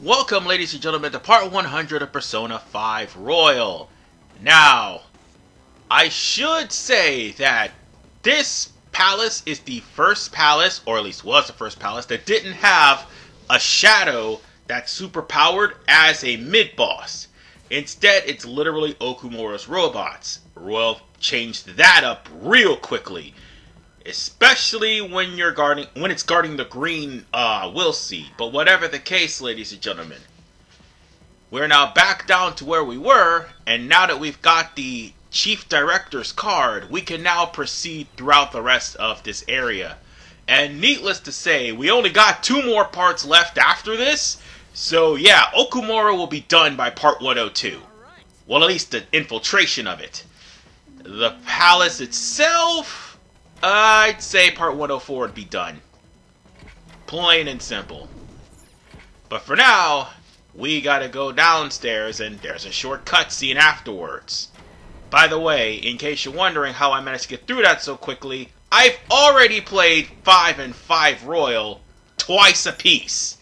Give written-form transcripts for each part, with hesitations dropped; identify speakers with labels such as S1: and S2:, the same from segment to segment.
S1: Welcome, ladies and gentlemen, to part 100 of Persona 5 Royal. Now, I should say that this palace is the first palace, or at least was the first palace, that didn't have a shadow that's super powered as a mid-boss. Instead, it's literally Okumura's robots. Royal changed that up real quickly. Especially when it's guarding the green will seed. But whatever the case, ladies and gentlemen, we're now back down to where we were, and now that we've got the chief director's card, we can now proceed throughout the rest of this area. And needless to say, we only got 2 more parts left after this. So yeah, Okumura will be done by part 102. Well, at least the infiltration of it. The palace itself, I'd say part 104 would be done. Plain and simple. But for now, we gotta go downstairs and there's a short cutscene afterwards. By the way, in case you're wondering how I managed to get through that so quickly, I've already played 5 and 5 Royal twice apiece.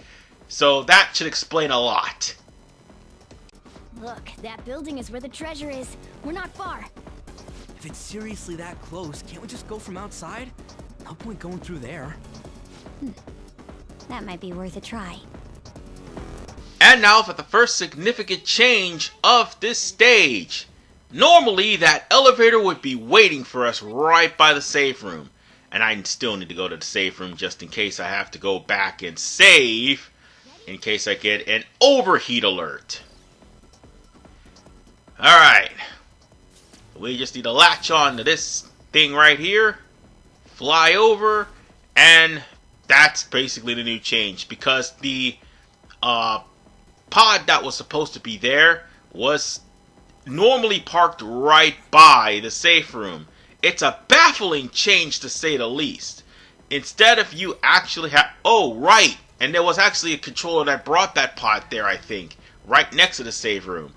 S1: So that should explain a lot.
S2: Look, that building is where the treasure is. We're not far.
S3: If it's seriously that close, can't we just go from outside? No point going through there.
S2: That might be worth a try.
S1: And now for the first significant change of this stage. Normally, that elevator would be waiting for us right by the save room. And I still need to go to the save room just in case I have to go back and save. In case I get an overheat alert. Alright. We just need to latch on to this thing right here. Fly over. And that's basically the new change. Because the pod that was supposed to be there was normally parked right by the safe room. It's a baffling change to say the least. Instead of you actually have... Oh, right. And there was actually a controller that brought that pod there, I think. Right next to the save room.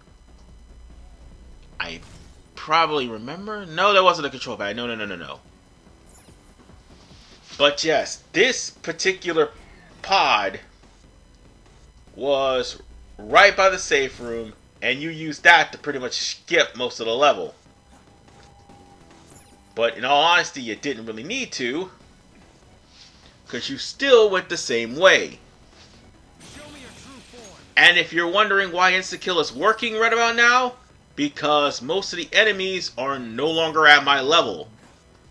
S1: I probably remember? No, there wasn't a control pad. No. But yes, this particular pod was right by the safe room, and you used that to pretty much skip most of the level. But in all honesty, you didn't really need to, because you still went the same way. And if you're wondering why Insta-Kill is working right about now, because most of the enemies are no longer at my level.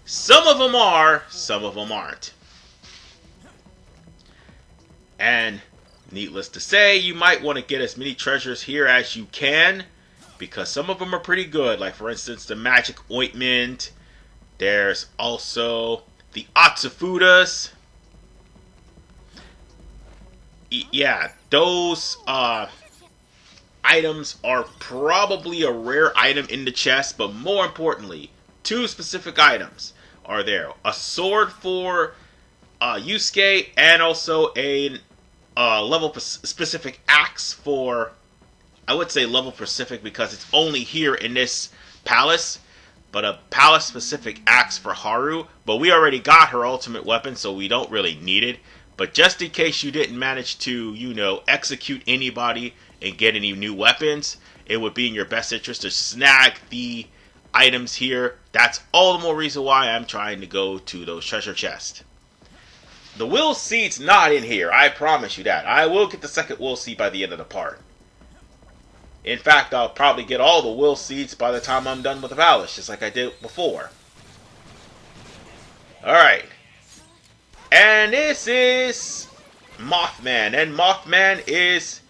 S1: Some of them are, some of them aren't. And needless to say, you might want to get as many treasures here as you can, because some of them are pretty good. Like for instance, the magic ointment. There's also the Atsufudas. Yeah, those items are probably a rare item in the chest, but more importantly, 2 specific items are there. A sword for Yusuke, and also a level-specific axe for, I would say level-specific because it's only here in this palace, but a palace-specific axe for Haru. But we already got her ultimate weapon, so we don't really need it. But just in case you didn't manage to, execute anybody and get any new weapons, it would be in your best interest to snag the items here. That's all the more reason why I'm trying to go to those treasure chests. The will seed's not in here, I promise you that. I will get the second will seed by the end of the part. In fact, I'll probably get all the will seeds by the time I'm done with the palace, just like I did before. Alright. And this is Mothman. And Mothman is,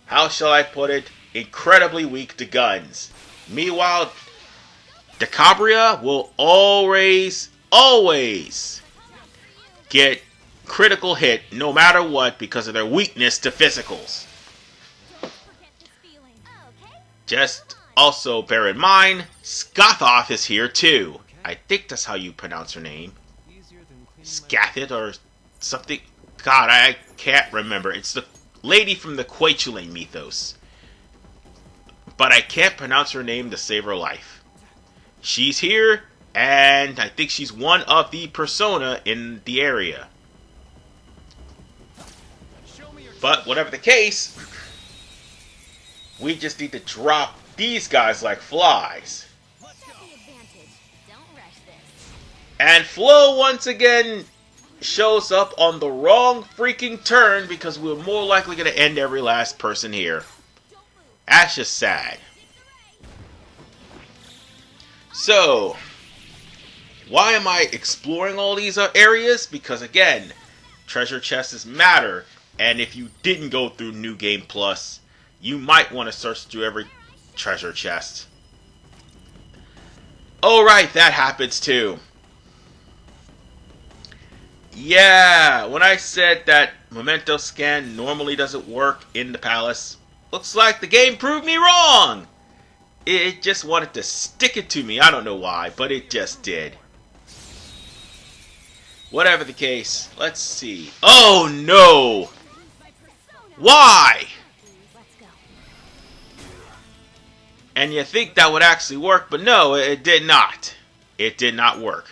S1: how shall I put it, incredibly weak to guns. Meanwhile, Decabria will always get critical hit no matter what because of their weakness to physicals. Just also bear in mind, Skathoth is here too. I think that's how you pronounce her name. Scathith or something. God, I can't remember. It's the lady from the Quetzalcoatl mythos. But I can't pronounce her name to save her life. She's here, and I think she's one of the persona in the area. But whatever the case, We just need to drop these guys like flies.
S2: Set the advantage. Don't rush this.
S1: And Flo once again shows up on the wrong freaking turn because we're more likely going to end every last person here. That's just sad. So, why am I exploring all these areas? Because again, treasure chests matter, and if you didn't go through New Game Plus, you might want to search through every treasure chest. Alright, that happens too. Yeah, when I said that Memento Scan normally doesn't work in the palace, looks like the game proved me wrong! It just wanted to stick it to me. I don't know why, but it just did. Whatever the case, let's see. Oh no! Why?
S2: Let's go.
S1: And you think that would actually work, but no, it did not. It did not work.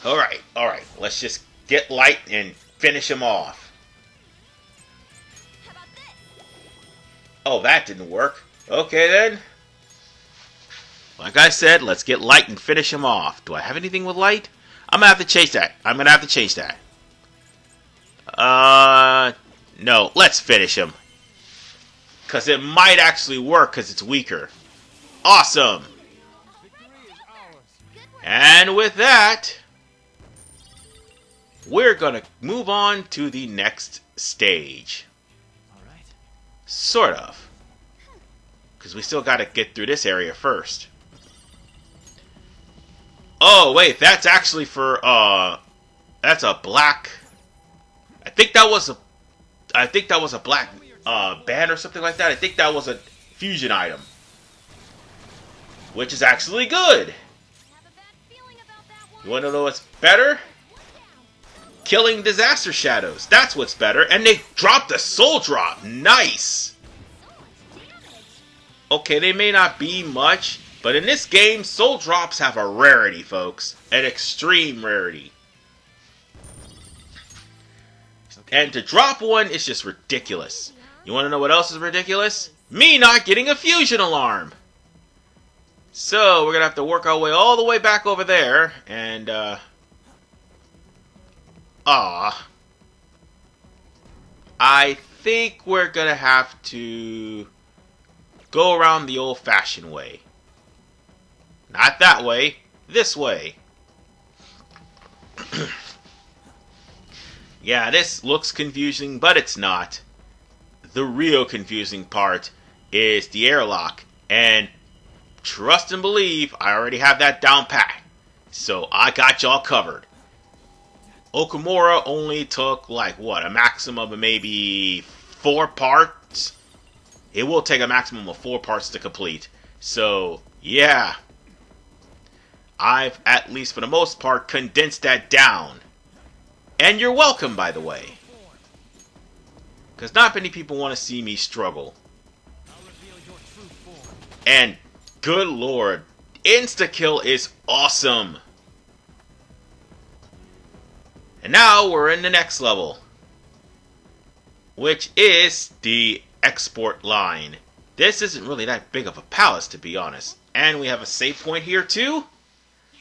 S1: Alright, let's just get light and finish him off.
S2: How about this?
S1: Oh, that didn't work. Okay then. Like I said, let's get light and finish him off. Do I have anything with light? I'm gonna have to change that. No, let's finish him. Because it might actually work because it's weaker. Awesome! And with that, we're gonna move on to the next stage.
S3: Alright.
S1: Sort of. Because we still gotta get through this area first. Oh, wait, that's actually for, that's a black... I think that was a black, band or something like that. I think that was a fusion item. Which is actually good. You wanna know what's better? Killing Disaster Shadows. That's what's better. And they dropped a soul drop. Nice! Okay, they may not be much, but in this game, soul drops have a rarity, folks. An extreme rarity. And to drop one is just ridiculous. You want to know what else is ridiculous? Me not getting a fusion alarm! So, we're going to have to work our way all the way back over there, and, I think we're going to have to go around the old-fashioned way. Not that way, this way. Yeah, this looks confusing, but it's not. The real confusing part is the airlock, and trust and believe, I already have that down pat. So I got y'all covered. Okumura only took, like, what, a maximum of maybe 4 parts? It will take a maximum of 4 parts to complete. So, yeah. I've, at least for the most part, condensed that down. And you're welcome, by the way. Because not many people want to see me struggle. And, good lord, insta-kill is awesome. And now we're in the next level, which is the export line. This isn't really that big of a palace, to be honest. And we have a save point here too.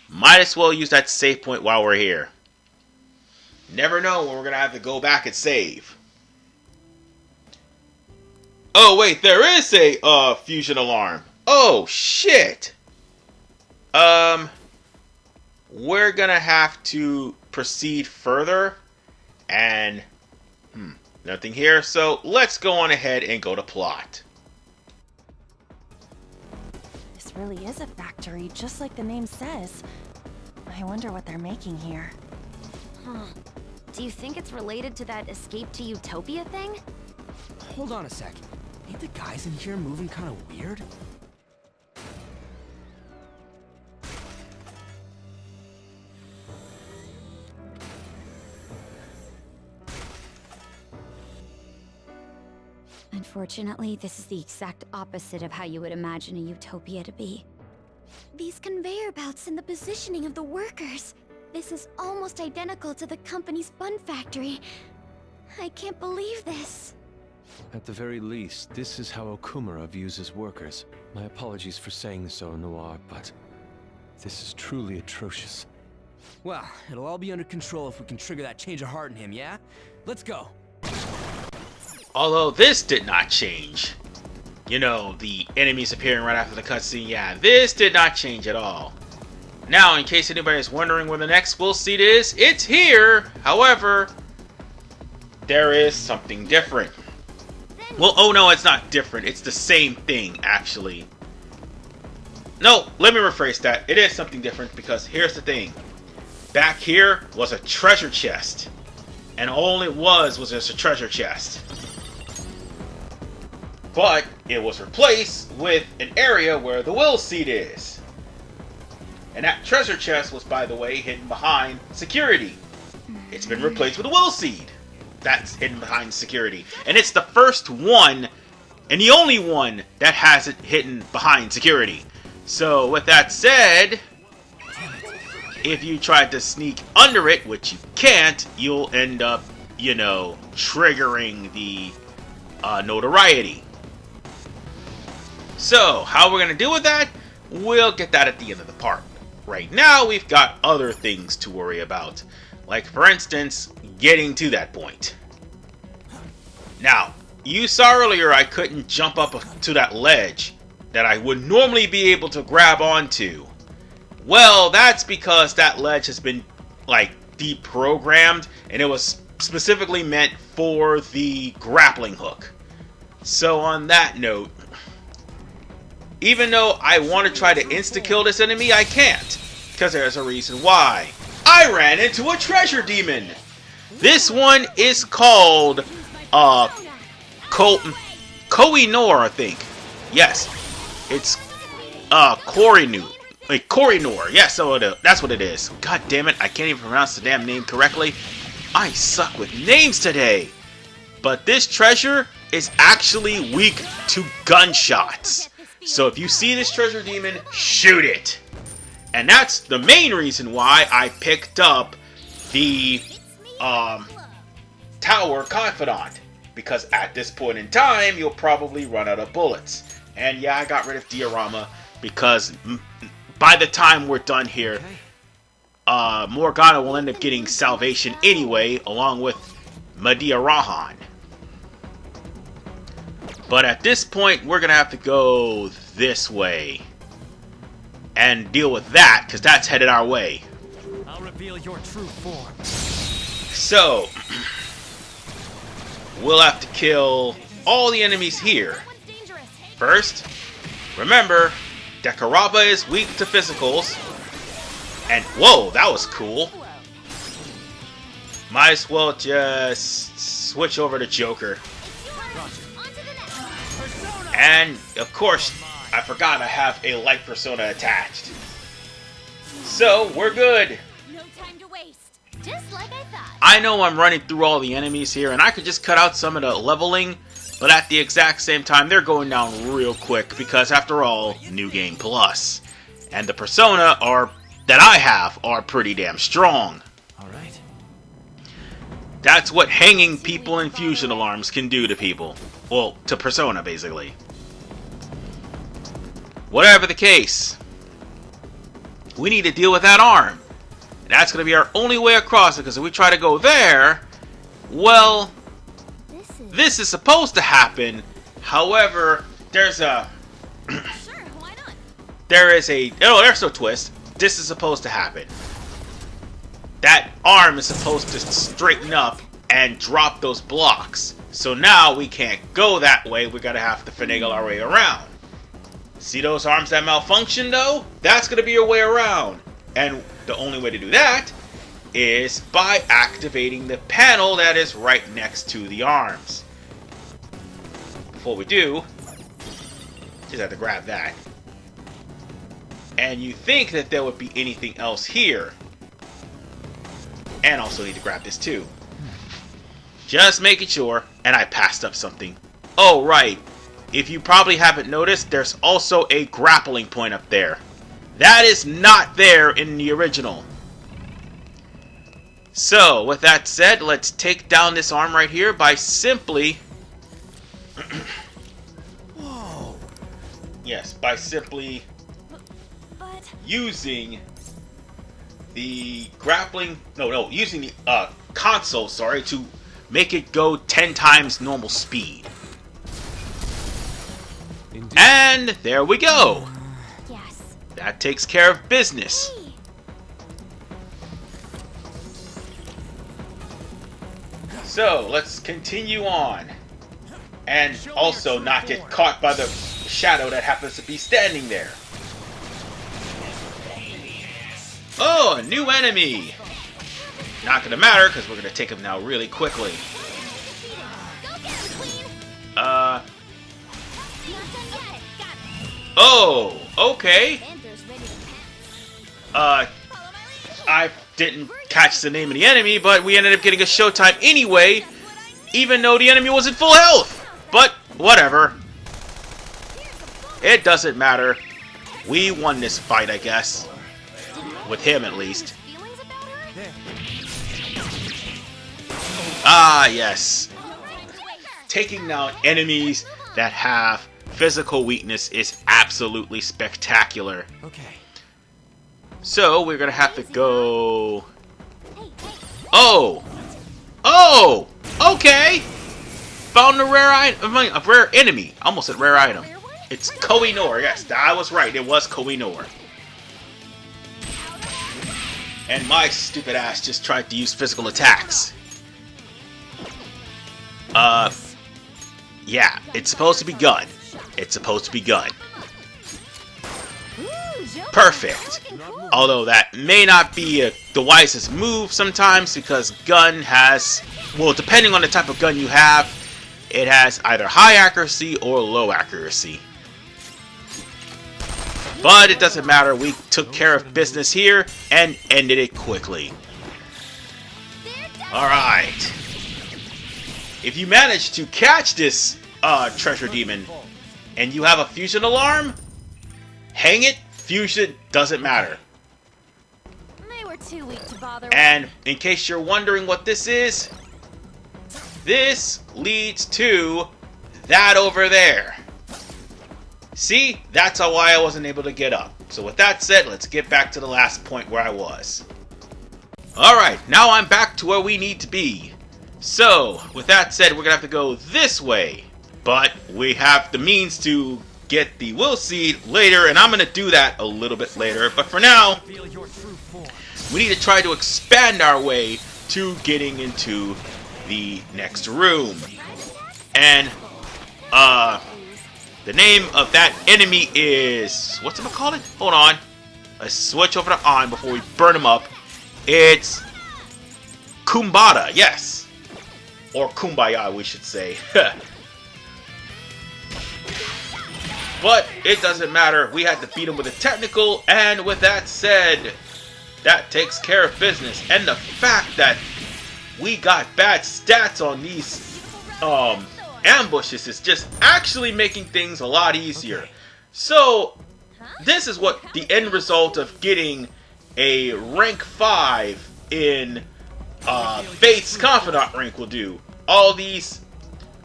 S1: Might as well use that save point while we're here. Never know when we're going to have to go back and save. Oh wait, there is a fusion alarm. Oh shit. We're going to have to proceed further, and nothing here, so let's go on ahead and go to plot.
S4: This really is a factory, just like the name says. I wonder what they're making here.
S2: Huh. Do you think it's related to that Escape to Utopia thing?
S3: Hold on a sec. Ain't the guys in here moving kind of weird?
S2: Unfortunately, this is the exact opposite of how you would imagine a utopia to be. These conveyor belts and the positioning of the workers. This is almost identical to the company's bun factory. I can't believe this.
S5: At the very least, this is how Okumura views his workers. My apologies for saying so, Noir, but this is truly atrocious.
S3: Well, it'll all be under control if we can trigger that change of heart in him, yeah? Let's go.
S1: Although this did not change. You know, the enemies appearing right after the cutscene, yeah, this did not change at all. Now, in case anybody is wondering where the next will seat is, it's here! However, there is something different. Well, oh no, it's not different. It's the same thing, actually. No, let me rephrase that. It is something different because here's the thing. Back here was a treasure chest. And all it was just a treasure chest. But it was replaced with an area where the will seat is. And that treasure chest was, by the way, hidden behind security. It's been replaced with a will seed. That's hidden behind security. And it's the first one, and the only one, that has it hidden behind security. So, with that said, if you try to sneak under it, which you can't, you'll end up, you know, triggering the notoriety. So, how we're going to deal with that? We'll get that at the end of the part. Right now, we've got other things to worry about. Like, for instance, getting to that point. Now, you saw earlier I couldn't jump up to that ledge that I would normally be able to grab onto. Well, that's because that ledge has been, like, deprogrammed, and it was specifically meant for the grappling hook. So on that note, even though I want to try to insta-kill this enemy, I can't. Because there's a reason why. I ran into a treasure demon! This one is called, Koh-i-Noor, I think. Yes. It's, Koh-i-Noor. Koh-i-Noor. Yes, so that's what it is. God damn it, I can't even pronounce the damn name correctly. I suck with names today. But this treasure is actually weak to gunshots. So if you see this treasure demon, shoot it. And that's the main reason why I picked up the Tower Confidant. Because at this point in time, you'll probably run out of bullets. And yeah, I got rid of Diorama because by the time we're done here, Morgana will end up getting salvation anyway, along with Medea Rahan. But at this point, we're going to have to go this way and deal with that, because that's headed our way.
S3: I'll reveal your true form.
S1: So, we'll have to kill all the enemies here. First, remember, Dekaraba is weak to physicals. And, whoa, that was cool. Might as well just switch over to Joker. And, of course, I forgot I have a light persona attached. So, we're good.
S2: No time to waste. Just like I thought.
S1: I know I'm running through all the enemies here, and I could just cut out some of the leveling, but at the exact same time, they're going down real quick, because after all, New Game Plus. And the persona that I have are pretty damn strong.
S3: Alright.
S1: That's what hanging people in fusion alarms can do to people. Well, to persona, basically. Whatever the case, we need to deal with that arm. And that's going to be our only way across it, because if we try to go there, well, this is supposed to happen. However, there's a... there's no twist. This is supposed to happen. That arm is supposed to straighten up and drop those blocks. So now we can't go that way. We're going to have to finagle our way around. See those arms that malfunction, though? That's going to be your way around. And the only way to do that is by activating the panel that is right next to the arms. Before we do, just have to grab that. And you think that there would be anything else here. And also need to grab this too. Just making sure. And I passed up something. Oh, right. If you probably haven't noticed, there's also a grappling point up there. That is not there in the original. So, with that said, let's take down this arm right here by simply
S3: Whoa.
S1: Yes, by simply
S2: But
S1: using the using the console, sorry, to make it go 10 times normal speed.
S5: Indeed.
S1: And there we go.
S2: yes.
S1: That takes care of business.
S2: Hey,
S1: So let's continue on, and also not get caught by the shadow that happens to be standing there. Oh, a new enemy! Not gonna matter, because we're gonna take him now really quickly.
S2: go get him, Queen.
S1: Uh,
S2: Not done yet. Got it.
S1: oh, okay.
S2: Panther's ready to pounce. Follow my lead.
S1: I didn't catch the name of the enemy, but we ended up getting a showtime anyway,
S2: That's what I need.
S1: even though the enemy was in full health. But whatever,
S2: Here's a book.
S1: it doesn't matter. We won this fight, I guess. With him, at least.
S2: Feelings about her?
S3: There.
S1: Ah, yes.
S2: No time to waste.
S1: Taking down enemies that have physical weakness is absolutely spectacular.
S3: Okay.
S1: So, we're gonna have to go...
S2: Hey, hey.
S1: Oh! Oh! Okay! Found a rare item, a rare enemy. I almost said rare item.
S2: Rare one?
S1: It's Koh-i-Noor. Yes, I was right. It was Koh-i-Noor. And my stupid ass just tried to use physical attacks. Yeah, it's supposed to be gun. It's supposed to be gun.
S2: Ooh, Joker.
S1: Perfect.
S2: Looking cool.
S1: Although that may not be the wisest move sometimes, because gun has, well, depending on the type of gun you have, it has either high accuracy or low accuracy. But it doesn't matter, we took care of business here and ended it quickly.
S2: They're done.
S1: Alright. If you manage to catch this treasure demon and you have a fusion alarm, hang it, fusion, doesn't matter.
S2: They were too weak to bother
S1: And in case you're wondering what this is, this leads to that over there. See, that's how why I wasn't able to get up. So with that said, let's get back to the last point where I was. Alright, now I'm back to where we need to be. So, with that said, we're gonna have to go this way. But we have the means to get the will seed later, and I'm gonna do that a little bit later. But for now,
S3: Feel your true form.
S1: we need to try to expand our way to getting into the next room. And, the name of that enemy is... what's it called? Hold on. Let's switch over to on before we burn him up. It's... Kumbada, yes. Or Kumbaya, we should say. But it doesn't matter. We had to beat him with a technical, and with that said, that takes care of business. And the fact that we got bad stats on these ambushes is just actually making things a lot easier. So this is what the end result of getting a rank 5 in Faith's Confidant rank will do. All these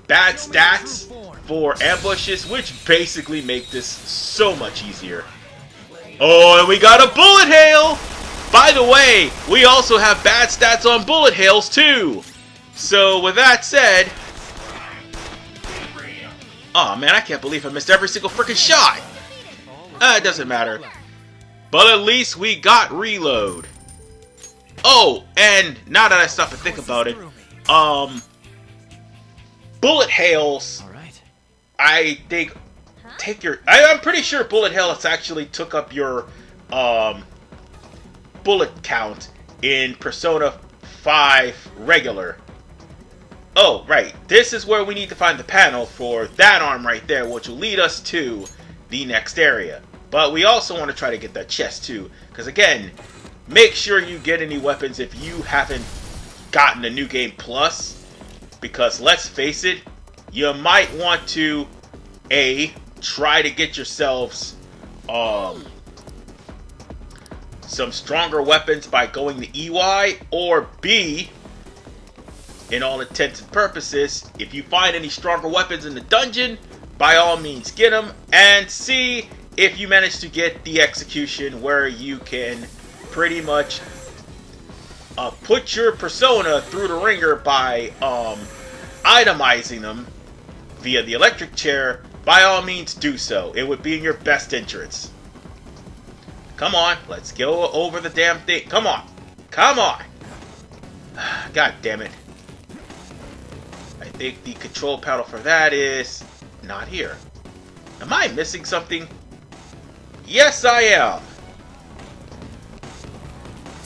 S1: bad stats for ambushes, which basically make this so much easier. Oh, and we got a bullet hail! By the way, we also have bad stats on bullet hails too. So with that said, oh man, I can't believe I missed every single freaking shot. It doesn't matter. But at least we got reload. Oh, and now that I stop and think about it, bullet hails,
S3: All right.
S1: I think, I'm pretty sure bullet hails actually took up your, bullet count in Persona 5 regular. Oh, right. This is where we need to find the panel for that arm right there, which will lead us to the next area. But we also want to try to get that chest too, because again, make sure you get any weapons if you haven't gotten the New Game Plus, because let's face it, you might want to try to get yourselves some stronger weapons by going to EY, or B, in all intents and purposes. If you find any stronger weapons in the dungeon, by all means get them. And C, if you manage to get the execution where you can pretty much put your persona through the ringer by itemizing them via the electric chair, by all means do so. It would be in your best interest. Come on, let's go over the damn thing. Come on. Come on. God damn it. I think the control panel for that is not here. Am I missing something? Yes, I am.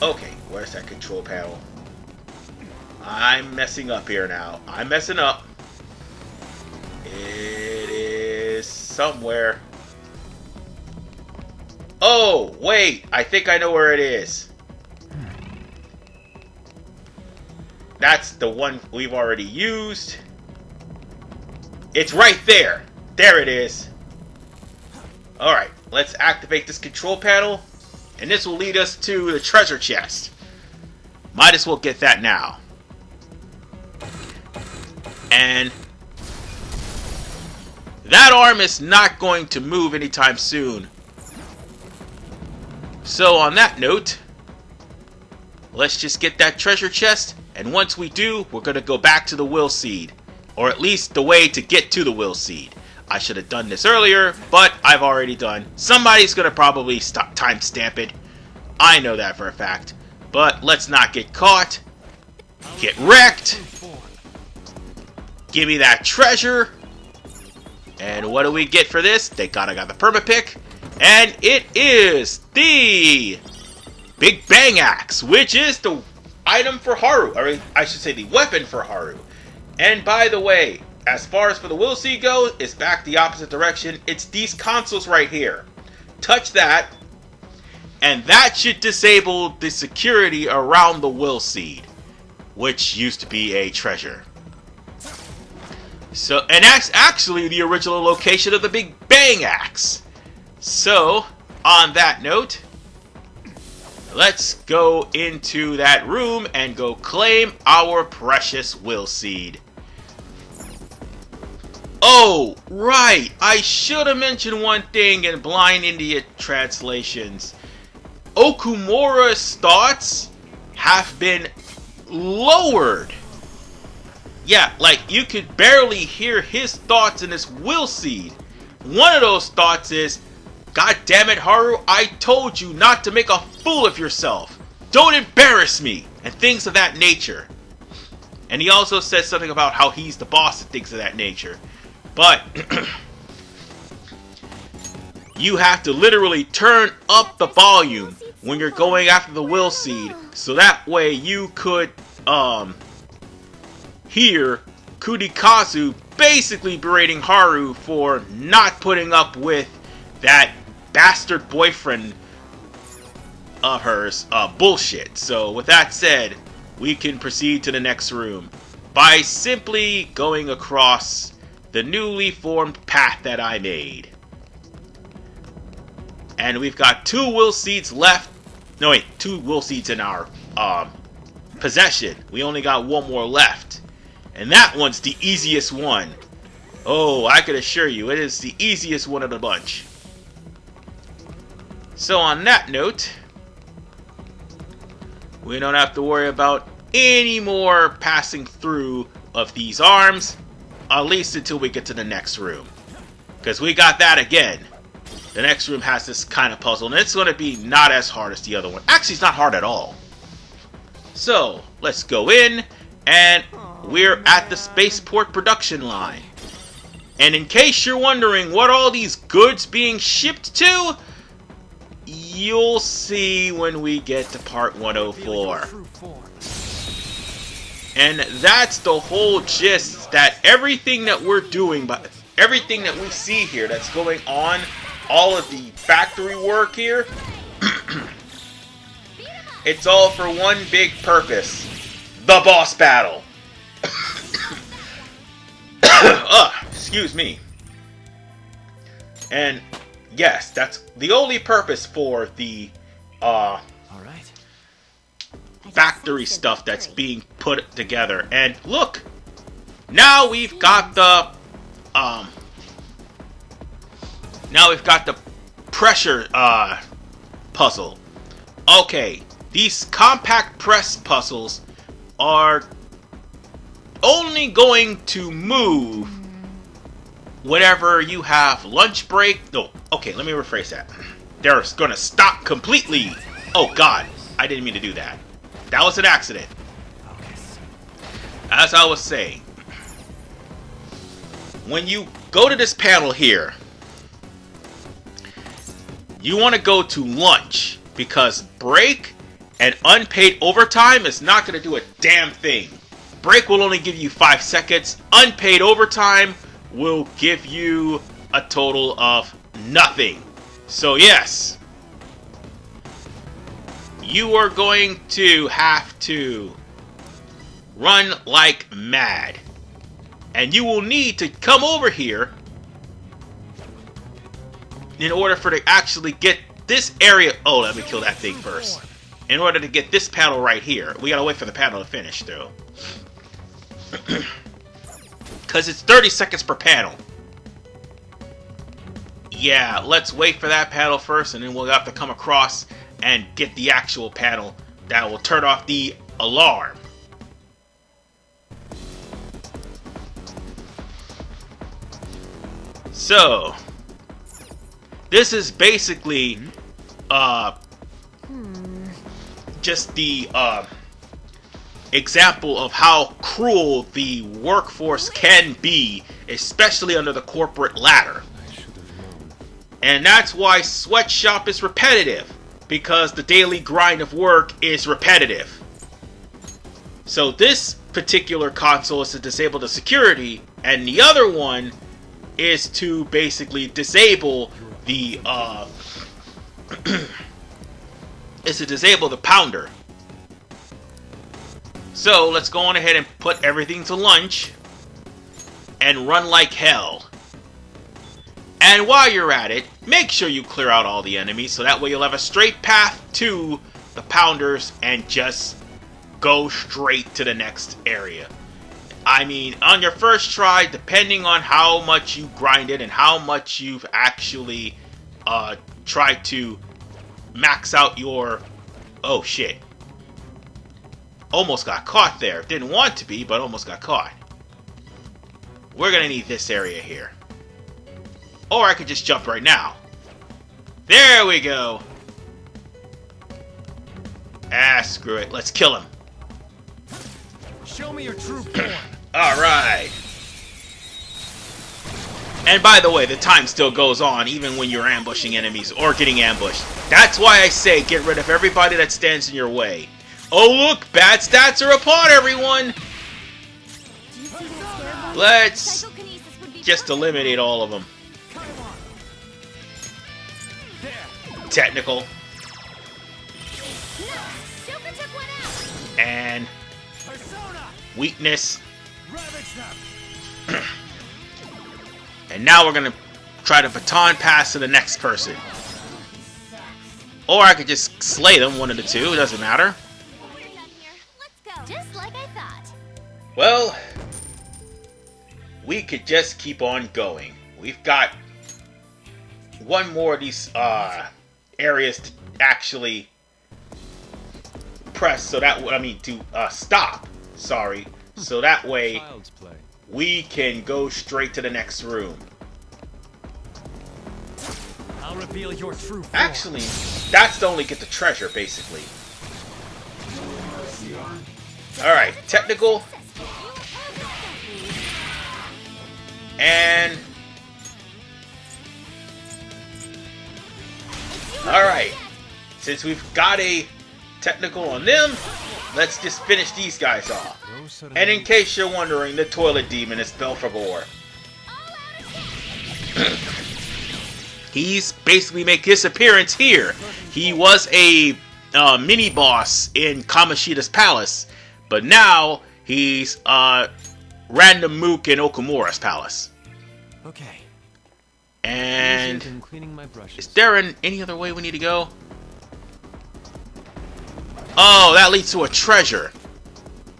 S1: Okay, where's that control panel? I'm messing up here now. I'm messing up. It is somewhere. Oh, wait. I think I know where it is. That's the one we've already used. It's right there. There it is. Alright, let's activate this control panel. And this will lead us to the treasure chest. Might as well get that now. And that arm is not going to move anytime soon. So on that note, let's just get that treasure chest. And once we do, we're going to go back to the Will Seed. Or at least the way to get to the Will Seed. I should have done this earlier, but I've already done. Somebody's going to probably timestamp it. I know that for a fact. But let's not get caught. Get wrecked. Give me that treasure. And what do we get for this? Thank God I got the permapick. And it is the Big Bang Axe, which is the item for Haru. Or I should say the weapon for Haru. And by the way, as far as for the Will Seed goes, it's back the opposite direction. It's these consoles right here. Touch that. And that should disable the security around the Will Seed, which used to be a treasure. So, and that's actually the original location of the Big Bang Axe. So, on that note, let's go into that room and go claim our precious Will Seed. Oh, right! I should have mentioned one thing in Blind India translations. Okumura's thoughts have been lowered. Yeah, like you could barely hear his thoughts in this Will Seed. One of those thoughts is, God damn it, Haru, I told you not to make a fool of yourself. Don't embarrass me, and things of that nature. And he also says something about how he's the boss and things of that nature. But you have to literally turn up the volume when you're going after the Will Seed, so that way you could hear Kudikazu basically berating Haru for not putting up with that bastard boyfriend of hers bullshit. So with that said, we can proceed to the next room by simply going across the newly formed path that I made. And we've got 2 Will Seeds left. No wait, 2 Will Seeds in our possession. We only got 1 more left. And that one's the easiest one. Oh, I can assure you, it is the easiest one of the bunch. So on that note, we don't have to worry about any more passing through of these arms. At least until we get to the next room. Because we got that again. The next room has this kind of puzzle. And it's going to be not as hard as the other one. Actually, it's not hard at all. So, let's go in. And we're at the spaceport production line. And in case you're wondering what all these goods being shipped to, you'll see when we get to part 104. And that's the whole gist, that everything that we're doing, but everything that we see here that's going on, all of the factory work here, it's all for one big purpose. The boss battle. Excuse me. And yes, that's the only purpose for the factory stuff that's being put it together. And look, now we've got the pressure puzzle. Okay, these compact press puzzles are only going to move whenever you have lunch break. No, okay, let me rephrase that. They're going to stop completely. Oh god, I didn't mean to do that. That was an accident. As I was saying, when you go to this panel here, you want to go to lunch, because break and unpaid overtime is not going to do a damn thing. Break will only give you 5 seconds. Unpaid overtime will give you a total of nothing. So yes, you are going to have to run like mad. And you will need to come over here in order for to actually get this area. Oh, let me kill that thing first. In order to get this panel right here. We gotta wait for the panel to finish though. Because it's 30 seconds per panel. Yeah, let's wait for that panel first, and then we'll have to come across and get the actual panel that will turn off the alarm. So, this is basically just the example of how cruel the workforce can be, especially under the corporate ladder. And that's why Sweatshop is repetitive, because the daily grind of work is repetitive. So this particular console is to disable the security, and the other one is to basically disable the pounder. So let's go on ahead and put everything to lunch and run like hell. And while you're at it, make sure you clear out all the enemies, so that way you'll have a straight path to the pounders and just go straight to the next area. I mean, on your first try, depending on how much you grinded and how much you've actually tried to max out your... Oh shit. Almost got caught there. Didn't want to be, but almost got caught. We're gonna need this area here. Or I could just jump right now. There we go. Ah, screw it. Let's kill him.
S3: Show me your true form.
S1: Alright. And by the way, the time still goes on even when you're ambushing enemies or getting ambushed. That's why I say get rid of everybody that stands in your way. Oh look, bad stats are upon everyone! Let's just eliminate all of them. Technical. And weakness. And now we're gonna try to baton pass to the next person. Or I could just slay them, one of the two, it doesn't matter.
S2: Just like I thought.
S1: Well, we could just keep on going. We've got one more of these areas to actually press, so that to stop. Sorry, so that way we can go straight to the next room.
S3: I'll reveal your true form.
S1: Actually, that's to only get the treasure, basically. Alright, technical. And... Alright, since we've got a technical on them, let's just finish these guys off. And in case you're wondering, the toilet demon is Belphegor. He's basically make his appearance here. He was a mini-boss in Kamoshida's palace, but now he's Random Mook in Okumura's palace.
S3: Okay.
S1: And is there any other way we need to go? Oh, that leads to a treasure.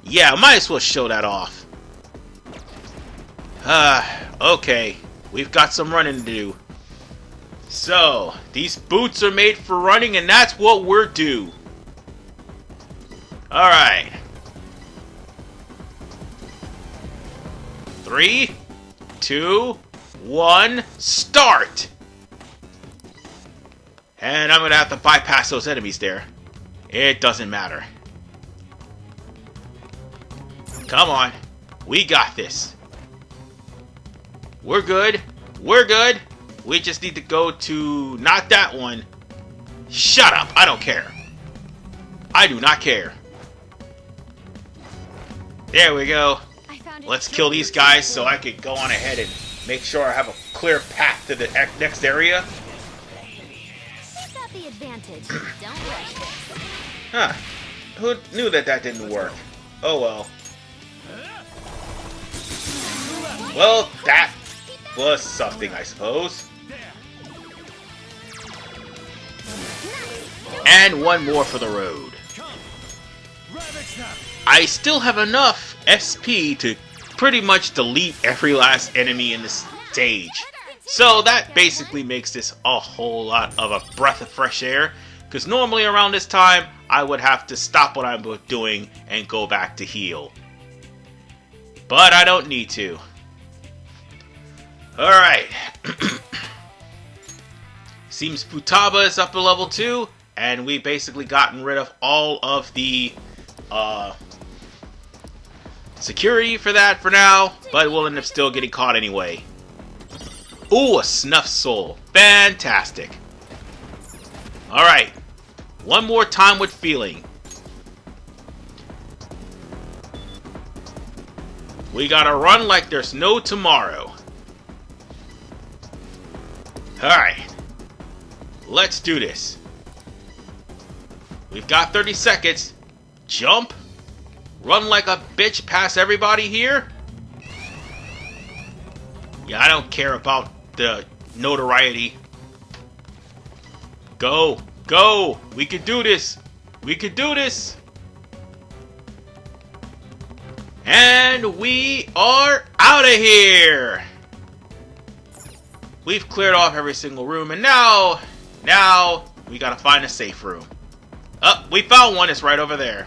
S1: Yeah, might as well show that off. Okay. We've got some running to do. So, these boots are made for running, and that's what we're due. Alright. 3, 2, 1, start! And I'm gonna have to bypass those enemies there. It doesn't matter. Come on. We got this. We're good. We're good. We just need to go to... not that one. Shut up. I don't care. I do not care. There we go. Let's kill these guys so I can go on ahead and make sure I have a clear path to the next area.
S2: You've got the advantage. Don't rush this.
S1: Huh. Who knew that didn't work? Oh well. Well, that was something, I suppose. And one more for the road. I still have enough SP to pretty much delete every last enemy in this stage. So that basically makes this a whole lot of a breath of fresh air. Because normally around this time, I would have to stop what I'm doing and go back to heal. But I don't need to. Alright. Seems Futaba is up to level 2. And we basically gotten rid of all of the security for that for now. But we'll end up still getting caught anyway. Ooh, a snuff soul. Fantastic. Alright. One more time with feeling. We gotta run like there's no tomorrow. Alright. Let's do this. We've got 30 seconds. Jump. Run like a bitch past everybody here. Yeah, I don't care about the notoriety. Go. Go. We can do this. We can do this. And we are out of here. We've cleared off every single room. And now we gotta find a safe room. Oh, we found one. It's right over there.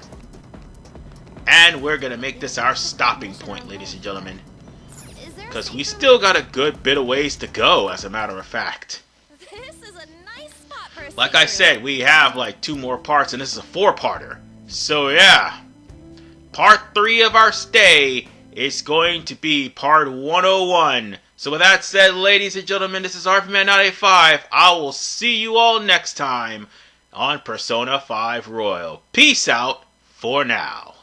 S1: And we're gonna make this our stopping point, ladies and gentlemen. Because we still got a good bit of ways to go, as a matter of fact.
S2: This is a nice spot for a
S1: Like I said, we have like 2 more parts, and this is a 4-parter. So yeah. Part 3 of our stay is going to be part 101. So with that said, ladies and gentlemen, this is RPMan985. I will see you all next time on Persona 5 Royal. Peace out for now.